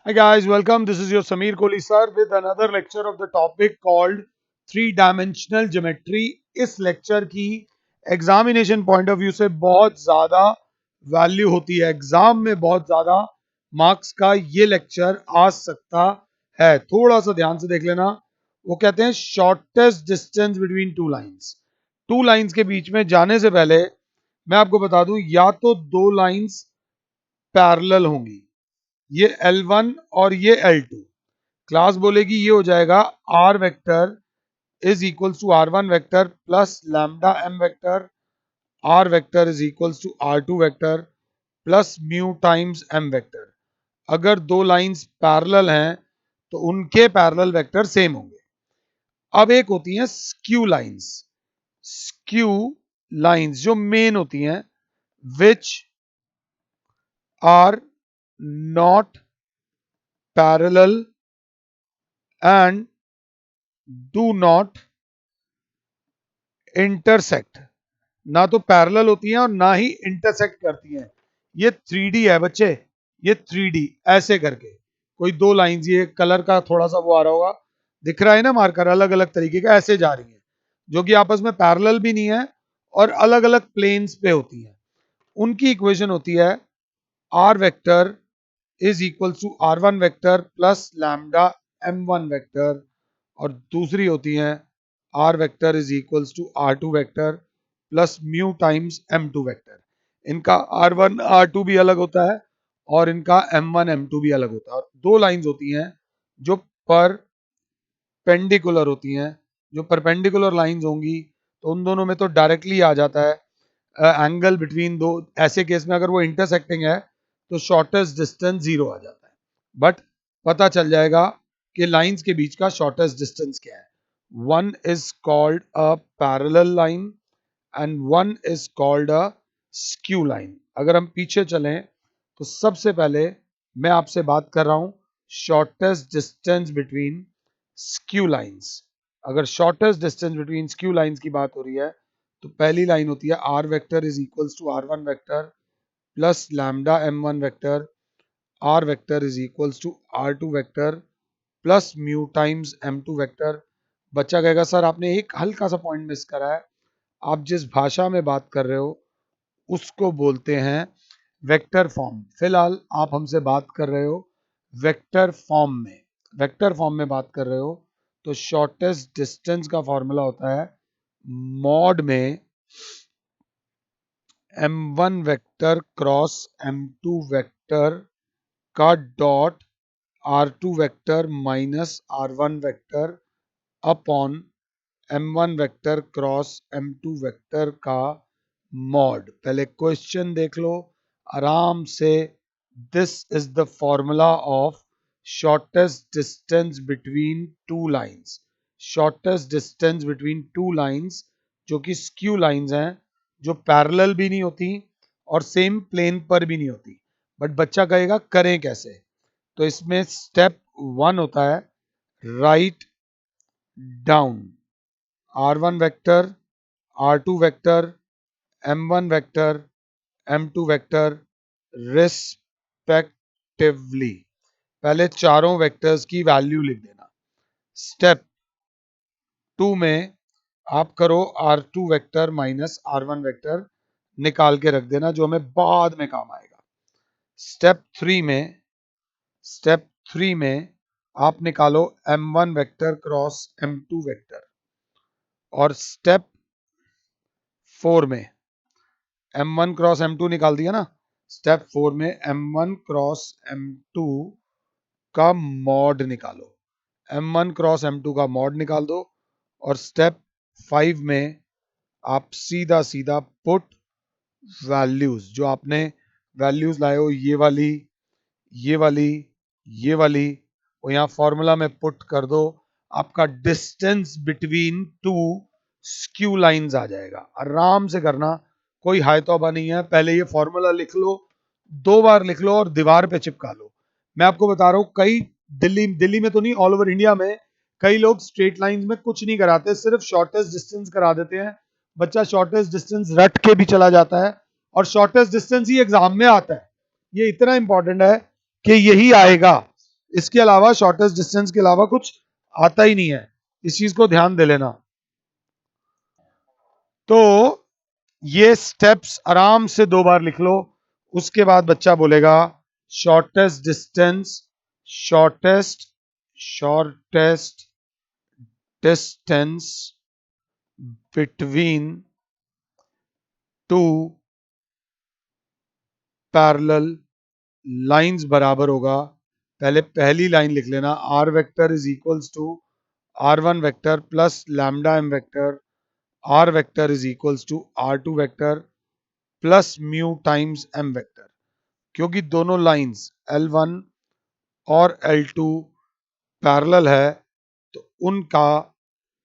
Hi guys, welcome. This is your Sameer Kohli sir with another lecture of the topic called three dimensional geometry. इस lecture की examination point of view से बहुत ज्यादा value होती है, exam में बहुत ज्यादा मार्क्स का ये लेक्चर आ सकता है। थोड़ा सा ध्यान से देख लेना। वो कहते हैं shortest distance between two lines. Two lines के बीच में जाने से पहले मैं आपको बता दूं, या तो दो लाइंस पैरेलल होंगी, ये L1 और ये L2। क्लास बोलेगी ये हो जाएगा R vector is equals to R1 vector plus lambda M vector, R vector is equals to R2 vector plus mu times M vector. अगर दो लाइंस पैरेलल हैं तो उनके पैरेलल वेक्टर सेम होंगे। अब एक होती हैं स्क्यू लाइंस। स्क्यू लाइंस जो मेन होती हैं, which are not parallel and do not intersect. ना तो पैरेलल होती हैं और ना ही इंटरसेक्ट करती हैं। ये 3D है बच्चे, ये 3D ऐसे करके कोई दो लाइंस, ये कलर का थोड़ा सा वो आ रहा होगा, दिख रहा है ना मार्कर, अलग अलग तरीके का ऐसे जा रही है, जो कि आपस में पैरेलल भी नहीं है और अलग अलग प्लेन्स पे होती हैं। उनकी इक्वेशन होती है r vector is equal to R1 vector plus lambda M1 vector, और दूसरी होती है R vector is equals to R2 vector plus mu times M2 vector. इनका R1 R2 भी अलग होता है और इनका M1 M2 भी अलग होता है। और दो लाइंस होती हैं जो परपेंडिकुलर होती हैं। जो परपेंडिकुलर लाइंस होंगी तो उन दोनों में तो डायरेक्टली आ जाता है एंगल बिटवीन दो। ऐसे केस में अगर वो इंटरसेक्टिंग है तो शॉर्टेस्ट डिस्टेंस जीरो आ जाता है। बट पता चल जाएगा कि लाइंस के बीच का शॉर्टेस्ट डिस्टेंस क्या है। One is called a parallel line and one is called a skew line. अगर हम पीछे चलें तो सबसे पहले मैं आपसे बात कर रहा हूं shortest distance between skew lines. अगर shortest distance between skew lines की बात हो रही है तो पहली लाइन होती है R vector is equals to R1 vector plus lambda M1 vector, R vector is equals to R2 vector plus mu times M2 vector. बच्चा कहेगा सर आपने एक हल्का सा पॉइंट मिस करा है, आप जिस भाषा में बात कर रहे हो उसको बोलते हैं वेक्टर फॉर्म। फिलहाल आप हमसे बात कर रहे हो वेक्टर फॉर्म में। वेक्टर फॉर्म में बात कर रहे हो तो शॉर्टेस्ट डिस्टेंस का फॉर्मूला होता है मॉड में M1 vector cross M2 vector का dot R2 vector minus R1 vector upon M1 vector cross M2 vector का मॉड। पहले क्वेश्चन देख लो आराम से। This is the formula of shortest distance between two lines. Shortest distance between two lines जो कि skew lines हैं, जो पैरेलल भी नहीं होती और सेम प्लेन पर भी नहीं होती। बट बच्चा कहेगा करें कैसे। तो इसमें स्टेप वन होता है write down R1 vector, R2 vector, M1 vector, M2 vector respectively. पहले चारों वेक्टर्स की वैल्यू लिख देना। स्टेप टू में आप करो R2 vector minus R1 vector निकाल के रख देना, जो हमें बाद में काम आएगा। स्टेप थ्री में आप निकालो M1 vector cross M2 vector, और स्टेप 4 में M1 क्रॉस M2 निकाल दिया ना। स्टेप 4 में M1 क्रॉस M2 का मॉड निकालो। M1 क्रॉस M2 का मॉड निकाल दो। और स्टेप 5 में आप सीधा सीधा पुट वैल्यूज, जो आपने वैल्यूज लाए हो, ये वाली, ये वाली, ये वाली, वो यहाँ फॉर्मूला में पुट कर दो। आपका distance between two skew lines आ जाएगा। आराम से करना, कोई हाय तौबा नहीं है। पहले ये फॉर्मूला लिख लो, दो बार लिख लो और दीवार पे चिपका लो। मैं आपको बता रहा हूं, कई दिल्ली में तो नहीं, ऑल ओवर इंडिया में कई लोग स्ट्रेट लाइंस में कुछ नहीं कराते, सिर्फ शॉर्टेस्ट डिस्टेंस करा देते हैं। बच्चा शॉर्टेस्ट डिस्टेंस रट के भी चला जाता है और शॉर्टेस्ट डिस्टेंस ही एग्जाम में आता है। ये इतना इंपॉर्टेंट है कि यही आएगा। इसके अलावा शॉर्टेस्ट डिस्टेंस के अलावा कुछ आता ही नहीं है, इस चीज को ध्यान दे लेना। तो ये स्टेप्स आराम से 2 बार लिख लो, उसके बाद बच्चा बोलेगा shortest distance, shortest shortest distance between two parallel lines बराबर होगा, पहले पहली लाइन लिख लेना, r vector is equals to r one vector plus lambda m vector, r vector is equals to r two vector plus mu times m vector. क्योंकि दोनों lines L1 और L2 parallel है तो उनका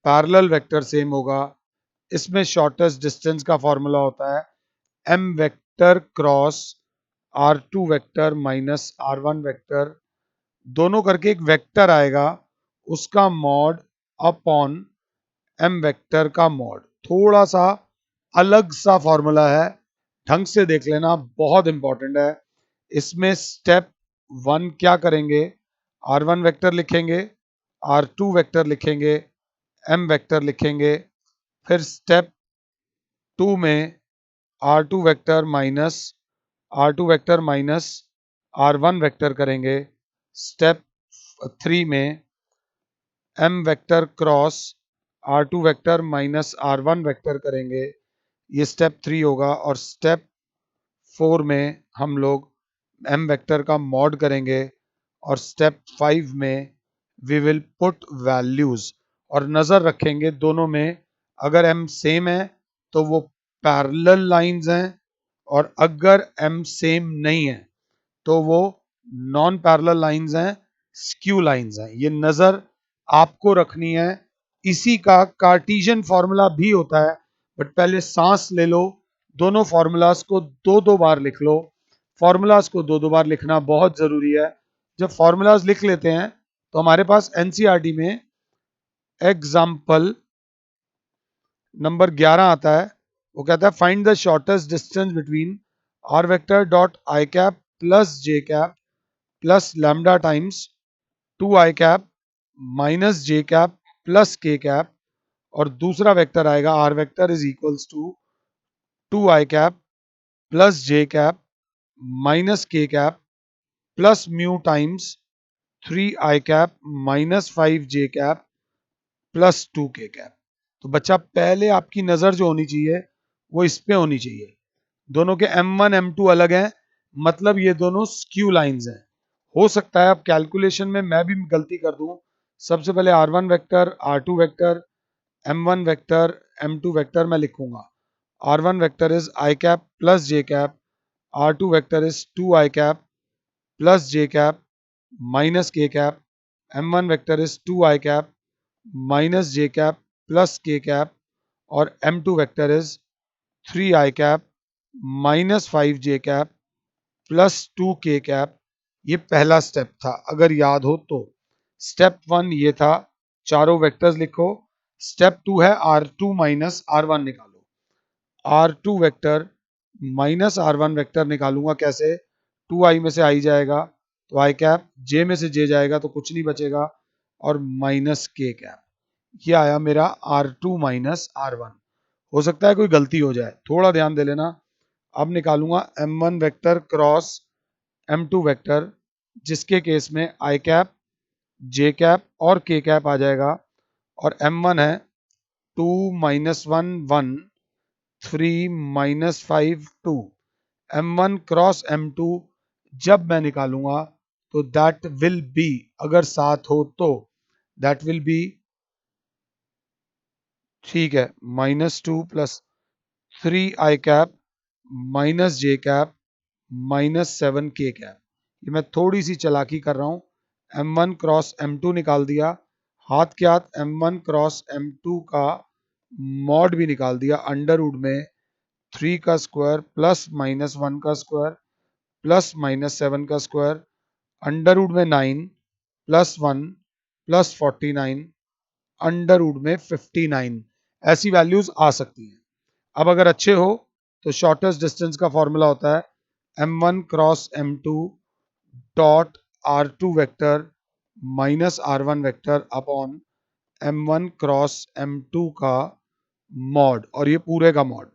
पैरेलल वेक्टर सेम होगा। इसमें shortest distance का formula होता है m vector cross r2 vector minus r1 vector, दोनों करके एक वेक्टर आएगा, उसका मॉड अपॉन m वेक्टर का मॉड। थोड़ा सा अलग सा फॉर्मूला है, ढंग से देख लेना, बहुत इंपॉर्टेंट है। इसमें स्टेप 1 क्या करेंगे, r1 वेक्टर लिखेंगे, r2 वेक्टर लिखेंगे, m वेक्टर लिखेंगे, फिर स्टेप 2 में r2 vector minus r1 vector करेंगे, स्टेप 3 में m vector cross r2 vector minus r1 vector करेंगे, ये स्टेप 3 होगा। और स्टेप 4 में हम लोग m वेक्टर का मॉड करेंगे, और स्टेप 5 में वी विल पुट वैल्यूज, और नजर रखेंगे दोनों में, अगर m सेम है तो वो पैरेलल लाइंस हैं, और अगर m सेम नहीं है तो वो नॉन पैरेलल लाइंस हैं, स्क्यू लाइंस हैं। ये नजर आपको रखनी है। इसी का कार्टेशियन फॉर्मूला भी होता है, बट पहले सांस ले लो, दोनों फॉर्मूलाज को 2-2 बार लिख लो। फॉर्मूलाज को 2-2 बार लिखना बहुत जरूरी है। जब फॉर्मूलाज लिख लेते हैं तो हमारे पास एनसीईआरटी में एग्जाम्पल नंबर 11 आता है, वो कहता है find the shortest distance between r vector dot i cap plus j cap plus lambda times 2 i cap minus j cap plus k cap, और दूसरा वेक्टर आएगा r vector is equals to 2 i cap plus j cap minus k cap plus mu times 3 i cap minus 5 j cap plus 2 k cap. तो बच्चा पहले आपकी नजर जो होनी चाहिए वो इस पे होनी चाहिए। दोनों के M1 M2 अलग हैं, मतलब ये दोनों स्क्यू लाइंस हैं। हो सकता है अब कैलकुलेशन में मैं भी गलती कर दूं, सबसे पहले R1 vector, R2 vector, M1 vector, M2 vector मैं लिखूंगा। R1 vector is i cap plus j cap, R2 vector is 2 i cap plus j cap minus k cap, M1 vector is 2 i cap minus j cap plus k cap, और M2 vector is 3 i cap minus 5 j cap plus 2 k cap. ये पहला step था अगर याद हो तो। Step 1 ये था, चारों वेक्टर्स लिखो। स्टेप 2 है R2 माइनस R1 निकालो। R2 vector minus R1 vector निकालूंगा कैसे, 2i में से आई जाएगा तो आई कैप, जे में से जे जाएगा तो कुछ नहीं बचेगा, और माइनस के कैप। ये आया मेरा R2 माइनस R1। हो सकता है कोई गलती हो जाए, थोड़ा ध्यान दे लेना। अब निकालूंगा M1 vector cross M2 vector, जिसके केस में आई कैप, जे कैप और के कैप आ जाएगा, और M1 है 2 minus 1 1 3 minus 5 2। M1 cross M2 जब मैं निकालूंगा तो दैट विल बी, अगर साथ हो तो दैट विल बी, ठीक है, -2 plus 3 i cap minus j cap -7 के कैप। ये मैं थोड़ी सी चालाकी कर रहा हूं, M1 क्रॉस M2 निकाल दिया, हाथ के हाथ M1 क्रॉस M2 का मॉड भी निकाल दिया, अंडर रूट में 3 का स्क्वायर प्लस -1 का स्क्वायर प्लस -7 का स्क्वायर, अंडर रूट में 9 प्लस 1 प्लस 49, अंडर रूट में 59। ऐसी वैल्यूज आ सकती हैं। अब अगर अच्छे हो तो शॉर्टेस्ट डिस्टेंस का फॉर्मूला होता है M1 cross M2 dot R2 vector minus R1 vector upon M1 cross M2 का मॉड, और ये पूरे का मॉड।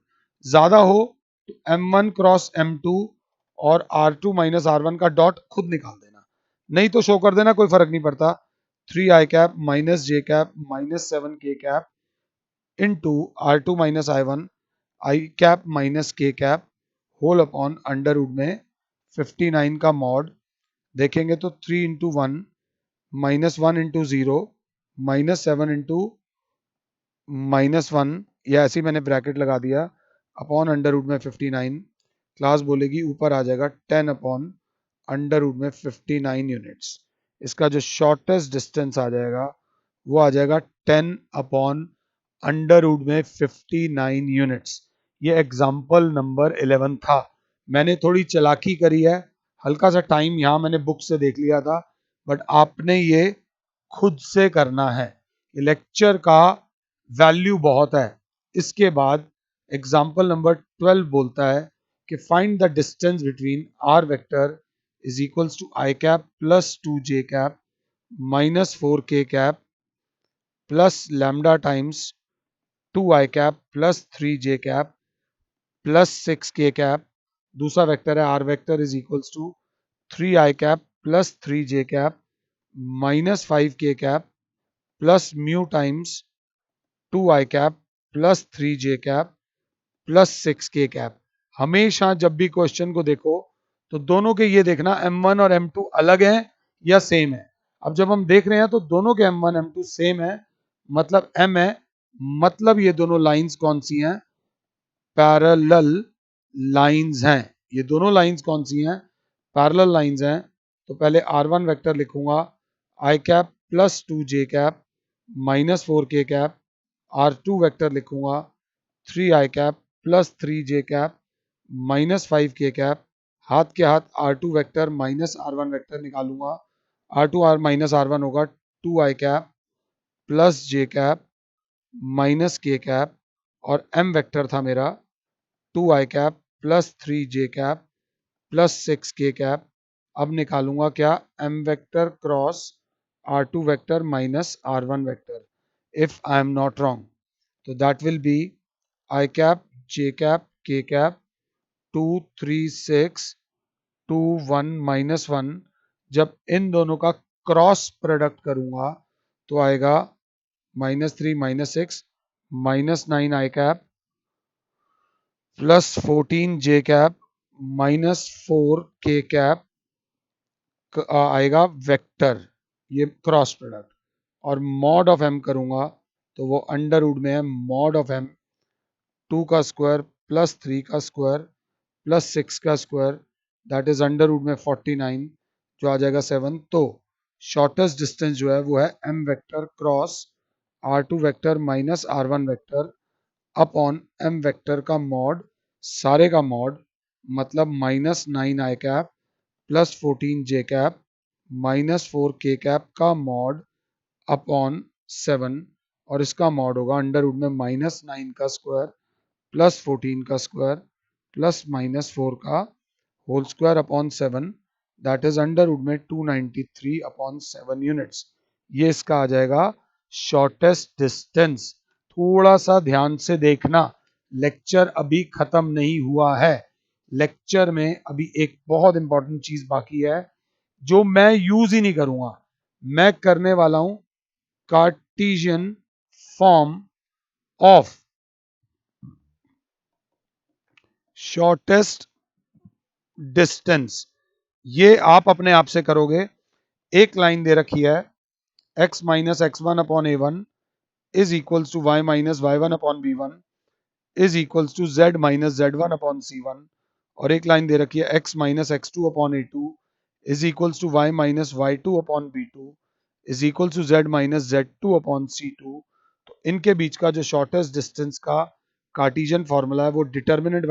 ज्यादा हो तो M1 क्रॉस M2 और R2 माइनस R1 का डॉट खुद निकाल देना, नहीं तो शो कर देना, कोई फर्क नहीं पड़ता। 3 i cap minus j cap minus 7k cap into R2 minus I1 i cap minus k cap whole upon under root में 59 का मॉड। देखेंगे तो 3 into 1 minus 1 into 0 minus 7 into -1, या ऐसे ही मैंने ब्रैकेट लगा दिया, अपॉन अंडर रूट में 59। क्लास बोलेगी ऊपर आ जाएगा 10 अपॉन अंडर रूट में 59 यूनिट्स। इसका जो शॉर्टेस्ट डिस्टेंस आ जाएगा वो आ जाएगा 10 अपॉन अंडर रूट में 59 यूनिट्स। ये एग्जाम्पल नंबर 11 था। मैंने थोड़ी चालाकी करी है, हल्का सा टाइम यहाँ मैंने बुक से देख लिया था, बट आपने ये खुद से करना है। लेक्चर का वैल्यू बहुत है। इसके बाद एग्जाम्पल नंबर 12 बोलता है कि find the distance between r vector is equals to i cap plus 2 j cap minus 4k cap plus lambda times 2 i cap plus 3 j cap plus 6k cap. दूसरा vector है r vector is equals to 3 i cap plus 3 j cap minus 5k cap plus mu times 2 i cap plus 3 j cap plus 6k cap. हमेशा जब भी question को देखो तो दोनों के ये देखना M1 और M2 अलग हैं या सेम है। अब जब हम देख रहे हैं तो दोनों के M1 M2 सेम है, मतलब M है, मतलब ये दोनों लाइंस कौन सी हैं? पैरेलल लाइंस हैं। ये दोनों लाइंस कौन सी हैं? पैरेलल लाइंस हैं। तो पहले R1 वेक्टर लिखूंगा i cap plus 2 j cap minus 4k cap. R2 vector लिखूंगा 3 i cap plus 3 j cap minus 5k cap. हाथ के हाथ R2 vector minus R1 vector निकालूंगा। R2 R माइनस R1 होगा 2 i cap plus j cap minus k cap, और M vector था मेरा 2 i cap plus 3 j cap plus 6k cap. अब निकालूंगा क्या? M vector cross R2 vector minus R1 vector, if I am not wrong. तो that will be i cap j cap k cap 2 3 6 2 1 -1। जब इन दोनों का cross product करूंगा तो आएगा -3 -6 -9 i cap plus 14 J cap minus 4k cap आएगा vector, ये cross product. और मॉड ऑफ m करूंगा तो वो अंडर रूट में है मॉड ऑफ m 2 का स्क्वायर प्लस 3 का स्क्वायर प्लस 6 का square, that is under root में 49, जो आ जाएगा 7। तो शॉर्टेस्ट डिस्टेंस जो है वो है m vector cross R2 vector minus R1 vector upon m vector का मॉड, सारे का मॉड, मतलब -9 i cap plus 14 J cap minus 4k cap का मॉड अपॉन 7, और इसका मॉड होगा अंडर रूट में -9 का स्क्वायर प्लस 14 का स्क्वायर प्लस -4 का whole square upon 7, that is under root में 293 अपॉन 7 यूनिट्स। ये इसका आ जाएगा शॉर्टेस्ट डिस्टेंस। थोड़ा सा ध्यान से देखना, लेक्चर अभी खत्म नहीं हुआ है। लेक्चर में अभी एक बहुत इंपॉर्टेंट चीज बाकी है जो मैं यूज ही नहीं करूंगा। मैं करने वाला हूं Cartesian form of shortest distance. ये आप अपने आप से करोगे। एक लाइन दे रखी है x minus x1 upon a1 is equals to y minus y1 upon b1 is equals to z minus z1 upon c1, और एक लाइन दे रखी है x minus x2 upon a2 is equals to y minus y2 upon b2 is equals to z minus z2 upon c2। तो इनके बीच का जो शॉर्टेस्ट डिस्टेंस का कार्टेशियन फॉर्मूला है वो determinant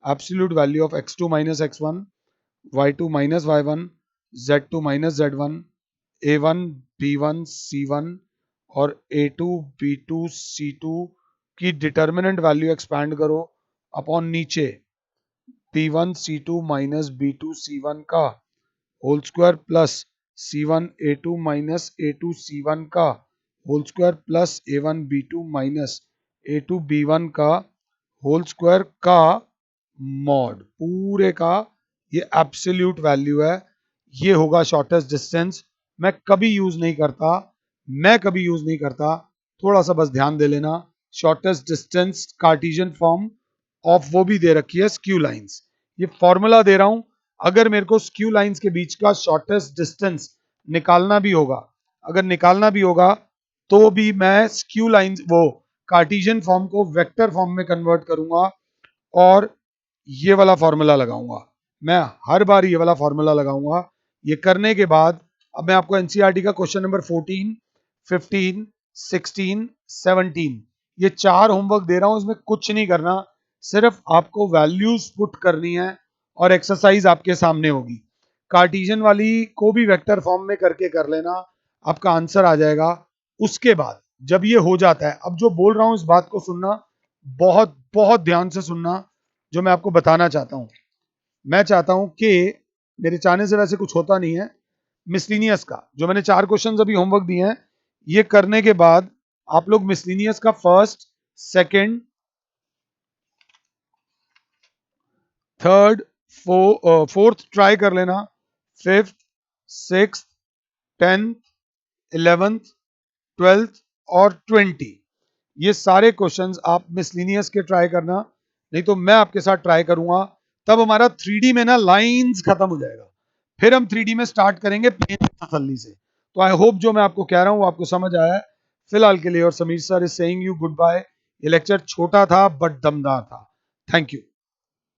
absolute value of x2 minus x1 y2 minus y1 z2 minus z1 a1 b1 c1 और a2 b2 c2 की डिटर्मिनेंट वैल्यू एक्सपैंड करो अपॉन नीचे b1 c2 minus b2 c1 का whole square plus C1 A2 minus A2 C1 का whole square plus A1 B2 minus A2 B1 का whole square का mod, पूरे का ये एब्सोल्यूट वैल्यू है। ये होगा शॉर्टेस्ट डिस्टेंस। मैं कभी यूज नहीं करता, मैं कभी यूज नहीं करता, थोड़ा सा बस ध्यान दे लेना। Shortest distance Cartesian form of वो भी दे रखी है स्क्यू लाइंस। ये फॉर्मूला दे रहा हूं, अगर मेरे को स्क्यू लाइंस के बीच का शॉर्टेस्ट डिस्टेंस निकालना भी होगा, अगर निकालना भी होगा तो भी मैं स्क्यू लाइंस वो कार्टेशियन फॉर्म को वेक्टर फॉर्म में कन्वर्ट करूंगा और ये वाला फॉर्मूला लगाऊंगा। मैं हर बार ये वाला फॉर्मूला लगाऊंगा। ये करने के बाद अब मैं आपको एनसीईआरटी का क्वेश्चन नंबर 14, 15, 16, 17 ये 4 होमवर्क दे रहा हूं। इसमें कुछ नहीं करना, सिर्फ आपको वैल्यूज पुट करनी है और एक्सरसाइज आपके सामने होगी। कार्टेशियन वाली को भी वेक्टर फॉर्म में करके कर लेना, आपका आंसर आ जाएगा। उसके बाद जब ये हो जाता है, अब जो बोल रहा हूं इस बात को सुनना, बहुत बहुत ध्यान से सुनना जो मैं आपको बताना चाहता हूं। मैं चाहता हूं कि मेरे चाहने से वैसे कुछ होता नहीं है, मिसलिनियस का जो मैंने 4 क्वेश्चन अभी होमवर्क दिए हैं, ये करने के बाद आप लोग मिसलिनियस का first, second, third, fourth try कर लेना, fifth, sixth, 10th, 11th, 12th और 20 ये सारे क्वेश्चंस आप मिसलिनियस के ट्राई करना, नहीं तो मैं आपके साथ ट्राई करूंगा। तब हमारा 3D में ना लाइंस खत्म हो जाएगा, फिर हम 3D में स्टार्ट करेंगे प्लेन तसल्ली से। तो आई होप जो मैं आपको कह रहा हूं वो आपको समझ आया है। फिलहाल के लिए और Sameer sir is saying you goodbye. ये लेक्चर छोटा था बट दमदार था। Thank you.